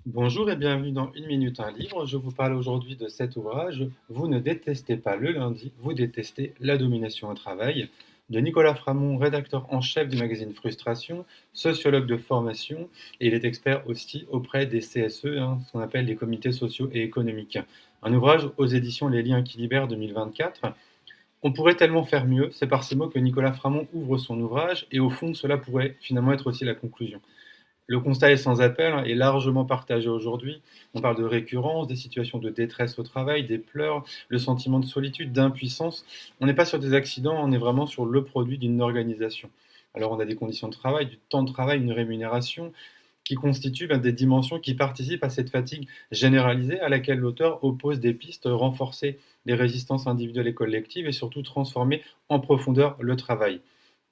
Bonjour et bienvenue dans Une minute un livre. Je vous parle aujourd'hui de cet ouvrage Vous ne détestez pas le lundi, vous détestez la domination au travail de Nicolas Framont, rédacteur en chef du magazine Frustration, sociologue de formation et il est expert aussi auprès des CSE, ce qu'on appelle les comités sociaux et économiques. Un ouvrage aux éditions Les Liens qui libèrent 2024. On pourrait tellement faire mieux, c'est par ces mots que Nicolas Framont ouvre son ouvrage et au fond cela pourrait finalement être aussi la conclusion. Le constat est sans appel, et largement partagé aujourd'hui. On parle de récurrence, des situations de détresse au travail, des pleurs, le sentiment de solitude, d'impuissance. On n'est pas sur des accidents, on est vraiment sur le produit d'une organisation. Alors on a des conditions de travail, du temps de travail, une rémunération qui constituent des dimensions qui participent à cette fatigue généralisée à laquelle l'auteur oppose des pistes, renforcer les résistances individuelles et collectives et surtout transformer en profondeur le travail.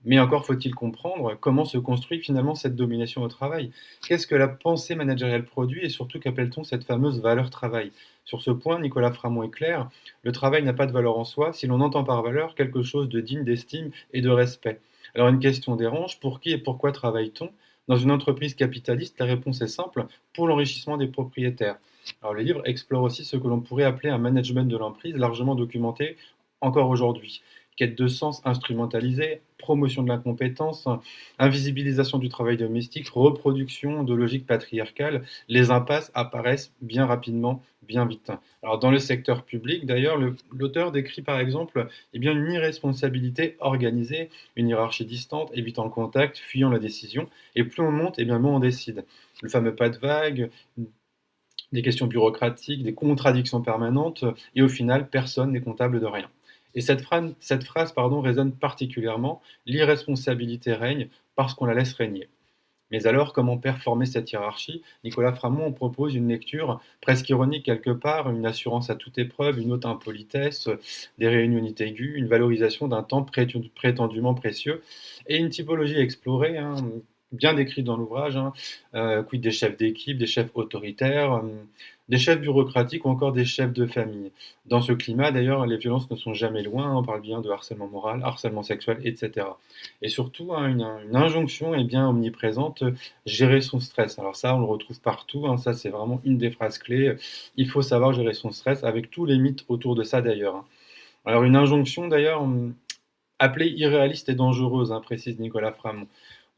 Mais encore faut-il comprendre comment se construit finalement cette domination au travail. Qu'est-ce que la pensée managériale produit et surtout qu'appelle-t-on cette fameuse valeur travail? Sur ce point, Nicolas Framont est clair, le travail n'a pas de valeur en soi si l'on entend par valeur quelque chose de digne d'estime et de respect. Alors une question dérange, pour qui et pourquoi travaille-t-on? Dans une entreprise capitaliste, la réponse est simple, pour l'enrichissement des propriétaires. Alors le livre explore aussi ce que l'on pourrait appeler un management de l'emprise largement documenté encore aujourd'hui. Quête de sens instrumentalisée, promotion de l'incompétence, invisibilisation du travail domestique, reproduction de logiques patriarcales, les impasses apparaissent bien rapidement, bien vite. Alors dans le secteur public, d'ailleurs, l'auteur décrit par exemple une irresponsabilité organisée, une hiérarchie distante, évitant le contact, fuyant la décision, et plus on monte, moins on décide. Le fameux pas de vague, des questions bureaucratiques, des contradictions permanentes, et au final, personne n'est comptable de rien. Et cette phrase résonne particulièrement, l'irresponsabilité règne parce qu'on la laisse régner. Mais alors, comment performer cette hiérarchie? Nicolas Framont propose une lecture presque ironique quelque part, une assurance à toute épreuve, une haute impolitesse, des réunions aiguës, une valorisation d'un temps prétendument précieux, et une typologie explorée, bien décrite dans l'ouvrage, quid des chefs d'équipe, des chefs autoritaires, des chefs bureaucratiques ou encore des chefs de famille. Dans ce climat, d'ailleurs, les violences ne sont jamais loin, on parle bien de harcèlement moral, harcèlement sexuel, etc. Et surtout, une injonction est bien omniprésente, gérer son stress. Alors ça, on le retrouve partout, ça c'est vraiment une des phrases clés. Il faut savoir gérer son stress, avec tous les mythes autour de ça d'ailleurs. Alors une injonction d'ailleurs, appelée irréaliste et dangereuse, précise Nicolas Framont.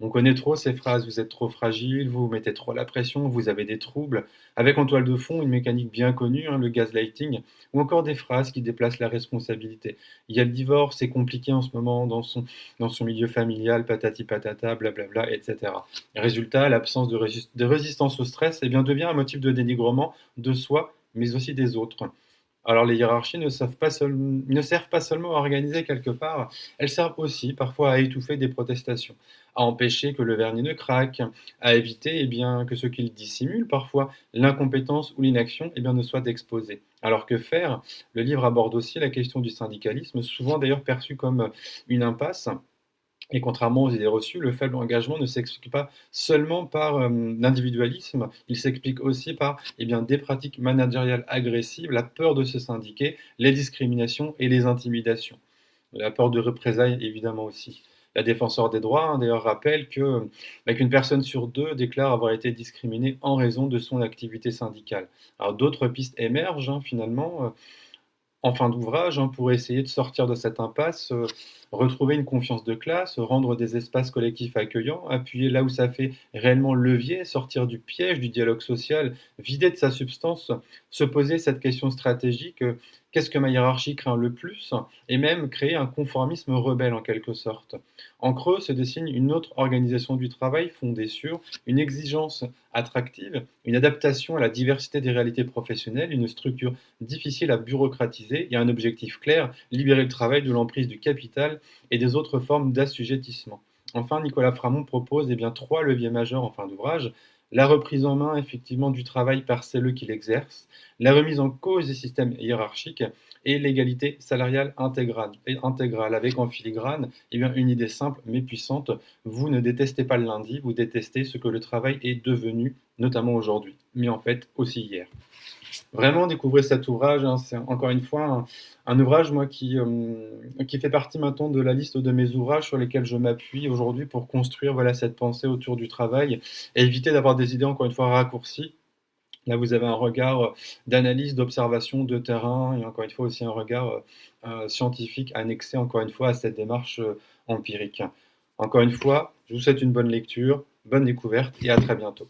On connaît trop ces phrases, vous êtes trop fragile, vous mettez trop la pression, vous avez des troubles, avec en toile de fond une mécanique bien connue, le gaslighting, ou encore des phrases qui déplacent la responsabilité. Il y a le divorce, c'est compliqué en ce moment dans son milieu familial, patati patata, blablabla, etc. Résultat, l'absence de résistance au stress devient un motif de dénigrement de soi, mais aussi des autres. Alors les hiérarchies ne servent pas seulement à organiser quelque part, elles servent aussi parfois à étouffer des protestations, à empêcher que le vernis ne craque, à éviter que ce qu'il dissimule parfois, l'incompétence ou l'inaction ne soit exposé. Alors que faire? Le livre aborde aussi la question du syndicalisme, souvent d'ailleurs perçu comme une impasse. Et contrairement aux idées reçues, le faible engagement ne s'explique pas seulement par l'individualisme, il s'explique aussi par des pratiques managériales agressives, la peur de se syndiquer, les discriminations et les intimidations. La peur de représailles, évidemment aussi. La défenseur des droits, d'ailleurs, rappelle qu'une personne sur deux déclare avoir été discriminée en raison de son activité syndicale. Alors d'autres pistes émergent, finalement, en fin d'ouvrage, pour essayer de sortir de cette impasse, retrouver une confiance de classe, rendre des espaces collectifs accueillants, appuyer là où ça fait réellement levier, sortir du piège du dialogue social, vider de sa substance, se poser cette question stratégique, qu'est-ce que ma hiérarchie craint le plus? Et même créer un conformisme rebelle en quelque sorte. En creux se dessine une autre organisation du travail fondée sur une exigence attractive, une adaptation à la diversité des réalités professionnelles, une structure difficile à bureaucratiser et un objectif clair, libérer le travail de l'emprise du capital et des autres formes d'assujettissement. Enfin, Nicolas Framont propose trois leviers majeurs en fin d'ouvrage. La reprise en main effectivement du travail par celles qui l'exercent, la remise en cause des systèmes hiérarchiques et l'égalité salariale intégrale avec en filigrane une idée simple mais puissante. Vous ne détestez pas le lundi, vous détestez ce que le travail est devenu, notamment aujourd'hui, mais en fait aussi hier. Vraiment découvrir cet ouvrage, c'est encore une fois un ouvrage moi qui fait partie maintenant de la liste de mes ouvrages sur lesquels je m'appuie aujourd'hui pour construire, voilà, cette pensée autour du travail et éviter d'avoir des idées encore une fois raccourcies Là, vous avez un regard d'analyse, d'observation de terrain et encore une fois aussi un regard scientifique annexé encore une fois à cette démarche empirique. Encore une fois, je vous souhaite une bonne lecture, bonne découverte et à très bientôt.